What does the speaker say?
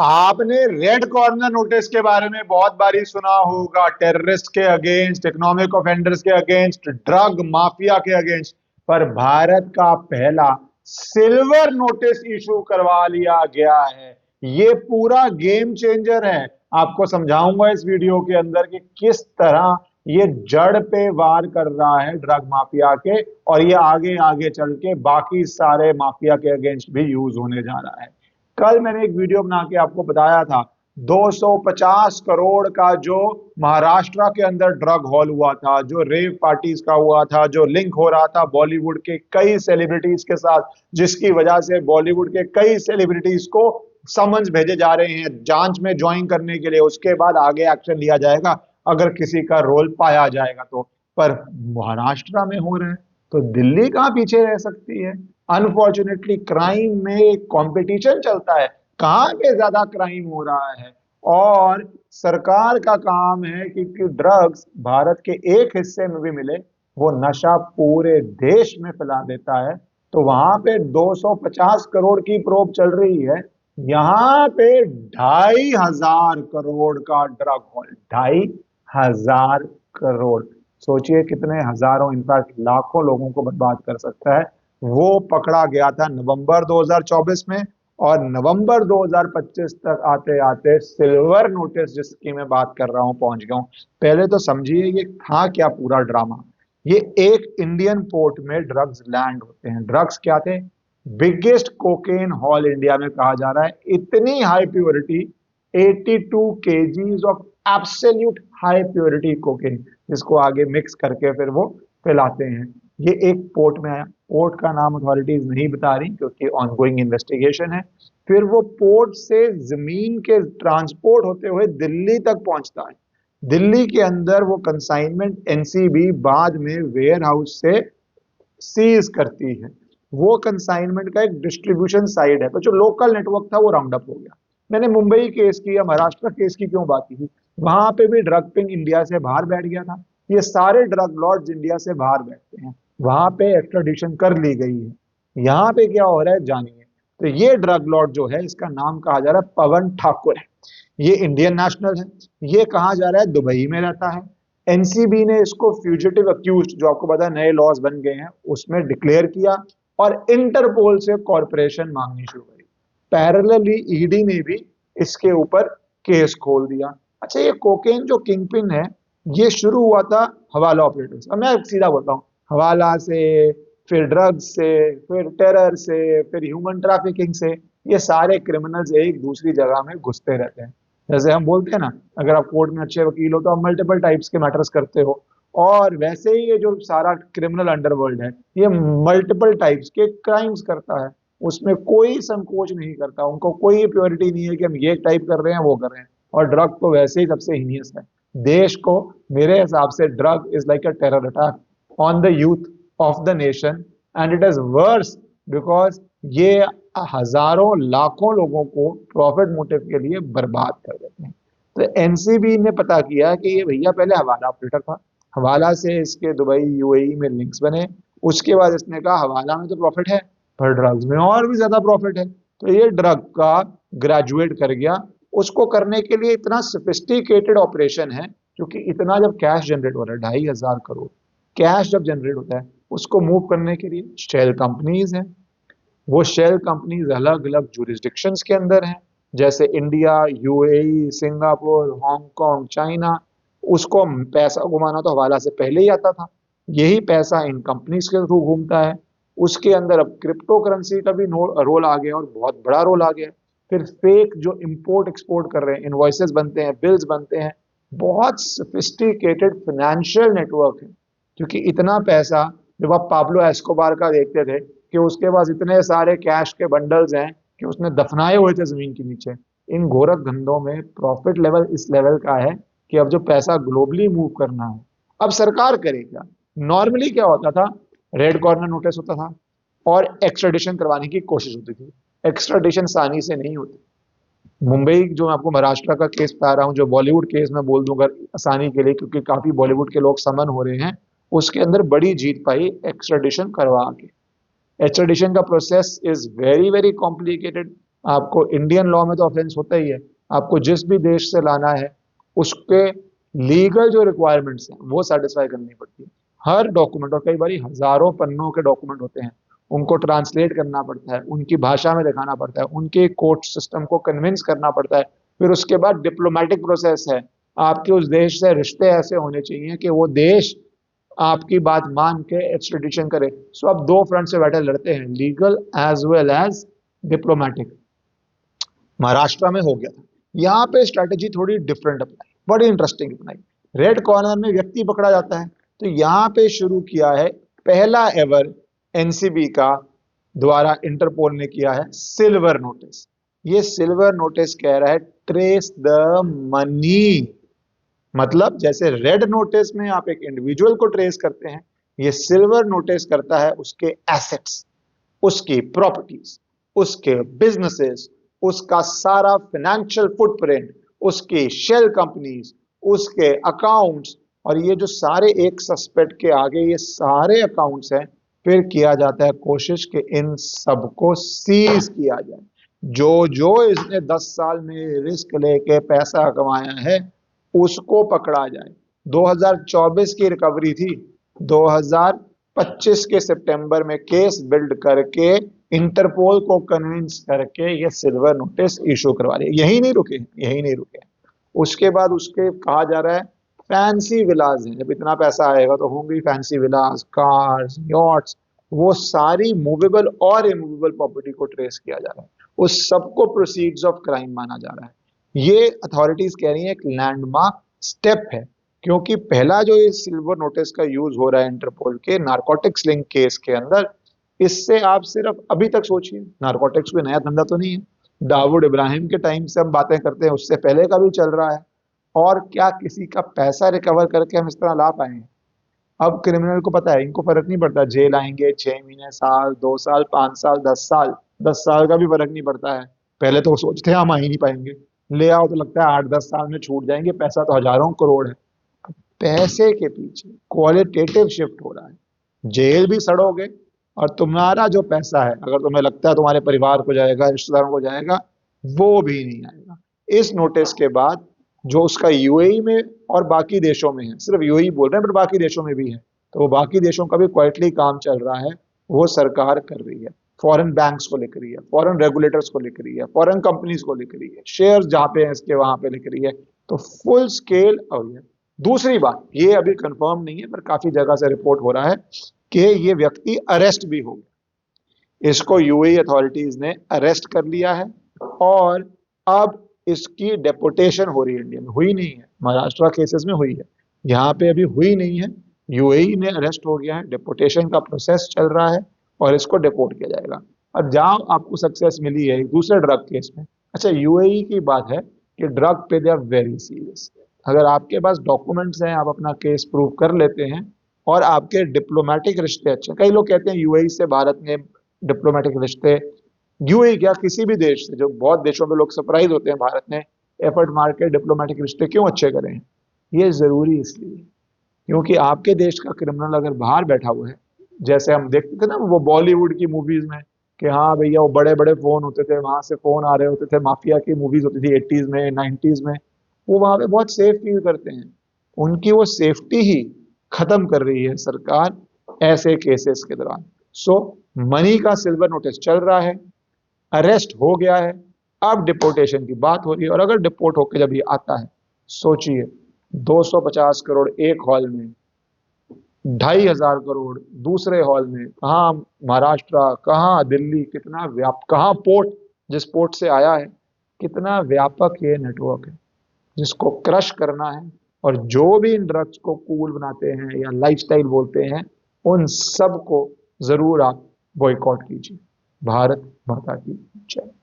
आपने red corner notice के बारे में बहुत बारी सुना होगा, टेररिस्ट के अगेंस्ट, इकोनॉमिक ऑफेंडर्स के अगेंस्ट, ड्रग माफिया के अगेंस्ट। पर भारत का पहला सिल्वर नोटिस इशू करवा लिया गया है। ये पूरा गेम चेंजर है। आपको समझाऊंगा इस वीडियो के अंदर कि किस तरह ये जड़ पे वार कर रहा है ड्रग माफिया के, और ये आगे आगे चल के बाकी सारे माफिया के अगेंस्ट भी यूज होने जा रहा है। कल मैंने एक वीडियो बना के आपको बताया था 250 करोड़ का जो महाराष्ट्र के अंदर ड्रग हॉल हुआ था, जो रेव पार्टीज का हुआ था, जो लिंक हो रहा था बॉलीवुड के कई सेलिब्रिटीज के साथ, जिसकी वजह से बॉलीवुड के कई सेलिब्रिटीज को समन्स भेजे जा रहे हैं जांच में ज्वाइन करने के लिए। उसके बाद आगे एक्शन लिया जाएगा अगर किसी का रोल पाया जाएगा तो। पर महाराष्ट्र में हो रहा है तो दिल्ली कहाँ पीछे रह सकती है? अनफॉर्चुनेटली क्राइम में एक कंपटीशन चलता है, कहां पे ज्यादा क्राइम हो रहा है। और सरकार का काम है कि ड्रग्स भारत के एक हिस्से में भी मिले, वो नशा पूरे देश में फैला देता है। तो वहां पे 250 करोड़ की प्रोब चल रही है, यहाँ पे 2,500 करोड़ का ड्रग हॉल। 2,500 करोड़, सोचिए कितने हजारों इनफैक्ट लाखों लोगों को बर्बाद कर सकता है। वो पकड़ा गया था नवंबर 2024 में, और नवंबर 2025 तक आते आते सिल्वर नोटिस जिसकी मैं बात कर रहा हूं पहुंच गया हूं। पहले तो समझिए ये था क्या पूरा ड्रामा। ये एक इंडियन पोर्ट में ड्रग्स लैंड होते हैं। ड्रग्स क्या थे? बिगेस्ट कोकेन हॉल इंडिया में कहा जा रहा है। इतनी high purity, 82 KGs of absolute high purity cocaine, जिसको आगे मिक्स करके फिर वो फैलाते हैं। ये एक पोर्ट में आया। पोर्ट का नाम अथॉरिटीज नहीं बता रही क्योंकि ऑनगोइंग इन्वेस्टिगेशन है। फिर वो पोर्ट से जमीन के ट्रांसपोर्ट होते हुए दिल्ली तक पहुंचता है। दिल्ली के अंदर वो कंसाइनमेंट एनसीबी बाद में वेयर हाउस से सीज करती है। वो कंसाइनमेंट का एक डिस्ट्रीब्यूशन साइड है, तो जो लोकल नेटवर्क था वो राउंड अप हो गया। मैंने मुंबई केस की या महाराष्ट्र केस की क्यों बात की? वहां पे भी ड्रग पिंग इंडिया से बाहर बैठ गया था। ये सारे ड्रग लॉर्ड्स इंडिया से बाहर बैठते हैं, वहां पे एक्स्ट्राडिशन कर ली गई है। यहाँ पे क्या हो रहा है जानिए। तो ये ड्रग लॉर्ड जो है, इसका नाम कहा जा रहा है पवन ठाकुर है। ये इंडियन नेशनल है। ये कहा जा रहा है दुबई में रहता है। एनसीबी ने इसको फ्यूजिटिव अक्यूज्ड, जो आपको पता है नए लॉज बन गए हैं, उसमें डिक्लेयर किया और इंटरपोल से कॉर्पोरेशन मांगनी शुरू करी। पैरेलली ईडी ने भी इसके ऊपर केस खोल दिया। अच्छा, ये कोकेन जो किंग पिन है, ये शुरू हुआ था हवाला ऑपरेटर्स। अब मैं सीधा बोलता हूँ, हवाला से, फिर ड्रग्स से, फिर टेरर से, फिर ह्यूमन ट्रैफिकिंग से। ये सारे क्रिमिनल्स एक दूसरी जगह में घुसते रहते हैं। जैसे हम बोलते हैं ना, अगर आप कोर्ट में अच्छे वकील हो तो आप मल्टीपल टाइप्स के मैटर्स करते हो, और वैसे ही ये जो सारा क्रिमिनल अंडरवर्ल्ड है, ये मल्टीपल टाइप्स के क्राइम्स करता है। उसमें कोई संकोच नहीं करता, उनको कोई प्योरिटी नहीं है कि हम ये टाइप कर रहे हैं वो कर रहे हैं। और ड्रग तो वैसे ही सबसे हीनियस है। देश को, मेरे हिसाब से drug is like a terror attack on the youth of the nation, and it is worse because ये हजारों लाखों लोगों को प्रॉफिट मोटिव के लिए बर्बाद कर देते हैं। तो एनसीबी ने पता किया कि ये भैया पहले हवाला ऑपरेटर था, हवाला से इसके दुबई यूएई में लिंक्स बने। उसके बाद इसने कहा हवाला में तो प्रॉफिट है, पर ड्रग्स में और भी ज्यादा प्रॉफिट है। तो ये ड्रग का ग्रेजुएट कर गया। उसको करने के लिए इतना सोफिस्टिकेटेड ऑपरेशन है, क्योंकि इतना जब कैश जनरेट हो रहा है, 2,500 करोड़ कैश जब जनरेट होता है, उसको मूव करने के लिए शेल कंपनीज हैं। वो शेल कंपनीज अलग अलग जुरिस्डिक्शंस के अंदर हैं, जैसे India, UAE, Singapore, Hong Kong, China. उसको पैसा घुमाना तो हवाला से पहले ही आता था। यही पैसा इन कंपनीज के थ्रू घूमता है। उसके अंदर अब क्रिप्टो करेंसी का भी रोल आ गया, और बहुत बड़ा रोल आ गया। फिर फेक जो इंपोर्ट एक्सपोर्ट कर रहे हैं, इनवॉइसेस बनते हैं, बिल्स बनते हैं। बहुत सोफिस्टिकेटेड फाइनेंशियल नेटवर्क है, क्योंकि इतना पैसा, जब आप पाब्लो एस्कोबार का देखते थे कि उसके पास इतने सारे कैश के बंडल्स हैं कि उसने दफनाए हुए थे जमीन के नीचे। इन गोरख धंधों में प्रॉफिट लेवल इस लेवल का है कि अब जो पैसा ग्लोबली मूव करना है, अब सरकार करे क्या? नॉर्मली क्या होता था, रेड कॉर्नर नोटिस होता था और एक्स्ट्राडिशन करवाने की कोशिश होती थी। एक्स्ट्राडिशन आसानी से नहीं होती। मुंबई, जो मैं आपको महाराष्ट्र का केस बता रहा हूँ, जो बॉलीवुड केस मैं बोल दूंगा आसानी के लिए, क्योंकि काफी बॉलीवुड के लोग समन हो रहे हैं, उसके अंदर बड़ी जीत पाई एक्स्ट्राडिशन करवा के। एक्स्ट्राडिशन का process is very very complicated. आपको इंडियन लॉ में तो ऑफेंस होता ही है, आपको जिस भी देश से लाना है उसके लीगल जो रिक्वायरमेंट्स हैं वो सेटिस्फाई करनी पड़ती है। हर डॉक्यूमेंट, और कई बार हजारों पन्नों के डॉक्यूमेंट होते हैं, उनको ट्रांसलेट करना पड़ता है, उनकी भाषा में दिखाना पड़ता है, उनके कोर्ट सिस्टम को कन्विंस करना पड़ता है। फिर उसके बाद डिप्लोमेटिक प्रोसेस है, आपके उस देश से रिश्ते ऐसे होने चाहिए कि वो देश आपकी बात मान के एक्सट्रेडिशन करे। सो आप दो फ्रंट से बैटल लड़ते हैं, legal as well as diplomatic. Maharashtra में हो गया था, यहाँ पे स्ट्रैटेजी थोड़ी डिफरेंट अपनाई, बड़ी इंटरेस्टिंग अपनाई। रेड कॉर्नर में व्यक्ति पकड़ा जाता है, तो यहाँ पे शुरू किया है पहला एवर एनसीबी का द्वारा इंटरपोल ने किया है सिल्वर नोटिस। ये सिल्वर नोटिस कह रहा है ट्रेस द मनी, मतलब जैसे रेड नोटिस में आप एक इंडिविजुअल को ट्रेस करते हैं, ये सिल्वर नोटिस करता है उसके एसेट्स, उसकी प्रॉपर्टीज, उसके बिजनेसेस, उसका सारा फाइनेंशियल फुटप्रिंट, उसकी शेल कंपनीज, उसके अकाउंट्स, और ये जो सारे एक सस्पेक्ट के आगे ये सारे अकाउंट्स हैं, फिर किया जाता है कोशिश कि इन सबको सीज किया जाए। जो जो इसने 10 साल में रिस्क लेके पैसा कमाया है उसको पकड़ा जाए। 2024 की रिकवरी थी, 2025 के सितंबर में केस बिल्ड करके इंटरपोल को कन्विंस करके ये सिल्वर नोटिस इशू करवा रही है। यही नहीं रुके। उसके बाद उसके कहा जा रहा है फैंसी विलास हैं, जब इतना पैसा आएगा तो होंगी फैंसी विलास, कार्स, यॉट्स, वो सारी मूवेबल और इमूवेबल प्रॉपर्टी को ट्रेस किया जा रहा है, उस सबको प्रोसीड्स ऑफ क्राइम माना जा रहा है। ये अथॉरिटीज कह रही है एक लैंडमार्क स्टेप है, क्योंकि पहला जो ये सिल्वर नोटिस का यूज हो रहा है इंटरपोल के नारकोटिक्स लिंक केस के अंदर, इससे आप सिर्फ अभी तक सोचिए, नारकोटिक्स कोई नया धंधा तो नहीं है, दाऊद इब्राहिम के टाइम से हम बातें करते हैं, उससे पहले का भी चल रहा है, और क्या किसी का पैसा रिकवर करके हम इस तरह ला पाए हैं? अब क्रिमिनल को पता है, इनको फर्क नहीं पड़ता जेल आएंगे 6 महीने, साल, 2 साल, 5 साल, 10 साल, 10 साल का भी फर्क नहीं पड़ता है। पहले तो सोचते हैं हम आ ही नहीं पाएंगे, ले आओ तो लगता है 8-10 साल में छूट जाएंगे, पैसा तो हजारों करोड़ है। पैसे के पीछे क्वालिटेटिव शिफ्ट हो रहा है, जेल भी सड़ोगे और तुम्हारा जो पैसा है अगर तुम्हें लगता है तुम्हारे परिवार को जाएगा, रिश्तेदारों को जाएगा, वो भी नहीं आएगा। इस नोटिस के बाद जो उसका यूएई में और बाकी देशों में है, सिर्फ यूएई बोल रहे हैं पर बाकी देशों में भी है, तो वो बाकी देशों का भी क्वाइटली काम चल रहा है, वो सरकार कर रही है। फॉरेन बैंक्स को लिख रही है, फॉरेन रेगुलेटर्स को लिख रही है, फॉरेन कंपनीज को लिख रही है, शेयर जहां पे है इसके वहां पे लिख रही है, तो फुल स्केल अब है। दूसरी बात, ये अभी कंफर्म नहीं है पर काफी जगह से रिपोर्ट हो रहा है कि ये व्यक्ति अरेस्ट भी हो गया, इसको यूएई अथॉरिटीज ने अरेस्ट कर लिया है और अब इसकी डेपोटेशन हो रही है। इंडिया में हुई नहीं है, महाराष्ट्र केसेस में हुई है, यहाँ पे अभी हुई नहीं है। यूएई ने अरेस्ट हो गया है, डेपोटेशन का प्रोसेस चल रहा है और इसको डेपोर्ट किया जाएगा। अब जहां आपको सक्सेस मिली है दूसरे ड्रग केस में, अच्छा यूएई की बात है कि ड्रग पे दे आर वेरी सीरियस। अगर आपके पास डॉक्यूमेंट्स हैं, आप अपना केस प्रूव कर लेते हैं और आपके डिप्लोमेटिक रिश्ते अच्छे, कई लोग कहते हैं यूएई से भारत में डिप्लोमेटिक रिश्ते, यूएई क्या किसी भी देश से, जो बहुत देशों में लोग सरप्राइज होते हैं भारत ने एफर्ट मार के डिप्लोमेटिक रिश्ते क्यों अच्छे करें, ये जरूरी इसलिए क्योंकि आपके देश का क्रिमिनल अगर बाहर बैठा हुआ है, जैसे हम देखते थे ना वो बॉलीवुड की मूवीज में कि हाँ भैया वो बड़े बड़े फोन होते थे, वहां से फोन आ रहे होते थे, माफिया की मूवीज होती थी 80s में 90s में, वो वहां पे बहुत सेफ फील करते हैं, उनकी वो सेफ्टी ही खत्म कर रही है सरकार ऐसे केसेस के दौरान। सो मनी का सिल्वर नोटिस चल रहा है, अरेस्ट हो गया है, अब डिपोर्टेशन की बात हो रही है, और अगर डिपोर्ट होकर जब ये आता है, सोचिए 250 करोड़ एक हॉल में, 2,500 करोड़ दूसरे हॉल में, कहाँ महाराष्ट्र, कहाँ दिल्ली, कितना कहाँ पोर्ट, जिस पोर्ट से आया है, कितना व्यापक ये नेटवर्क है जिसको क्रश करना है। और जो भी इन ड्रग्स को कूल बनाते हैं या लाइफस्टाइल बोलते हैं, उन सब को जरूर आप बॉयकॉट कीजिए। भारत माता की जय।